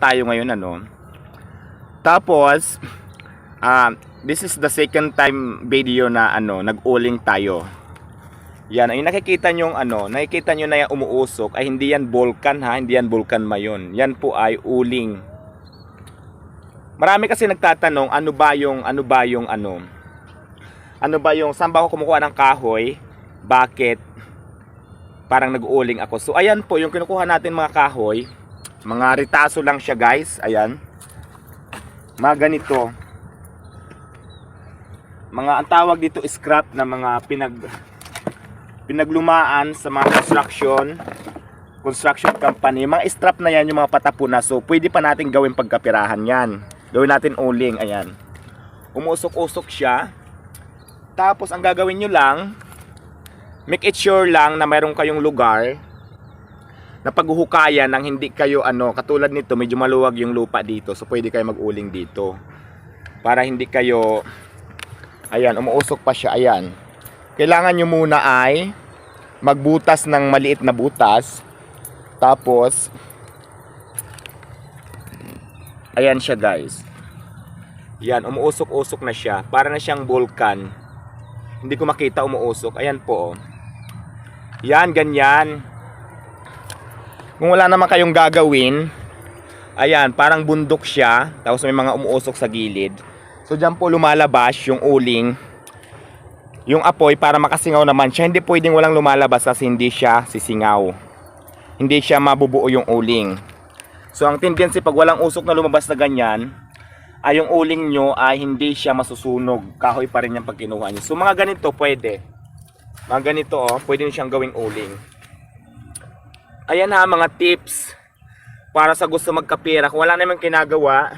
tayo ngayon, ano. Tapos, this is the second time video na ano, nag-uling tayo. Yan, ay nakikita nyo nakikita nyo na yung umuusok, ay hindi yan volcan ha, hindi yan volcan mayon. Yan po ay uling. Marami kasi nagtatanong, ano ba yung saan ba ako kumukuha ng kahoy? Bakit parang nag-uuling ako? So ayan po, yung kinukuha natin mga kahoy, mga ritaso lang siya guys, ayan. Mga ganito. Ang tawag dito scrap na mga pinaglumaan sa mga construction company. Mga strap na yan, yung mga patapon na. So pwede pa natin gawin pagkapirahan yan. Gawin natin uling, ayan. Umusok-usok siya. Tapos ang gagawin nyo lang, make it sure lang na mayroon kayong lugar na paghuhukayan nang hindi kayo katulad nito, medyo maluwag yung lupa dito. So pwede kayo mag-uling dito. Para hindi kayo, ayan, umuusok pa siya, ayan. Kailangan nyo muna ay magbutas ng maliit na butas. Tapos, ayan siya guys. Yan, umuusok-usok na siya. Para na siyang volcan. Hindi ko makita umuusok. Ayan po. Yan, ganyan. Kung wala naman kayong gagawin, ayan, parang bundok siya. Tapos may mga umuusok sa gilid. So dyan po lumalabas yung uling, yung apoy, para makasingaw naman siya. Hindi pwedeng walang lumalabas kasi hindi siya sisingaw. Hindi siya mabubuo yung uling. So ang tendency pag walang usok na lumabas na ganyan, ay yung uling nyo ay hindi siya masusunog. Kahoy pa rin yung pag kinuha nyo. So mga ganito pwede. Mga ganito pwede nyo siyang gawing uling. Ayan ha, mga tips para sa gusto magkapira. Kung wala namang kinagawa,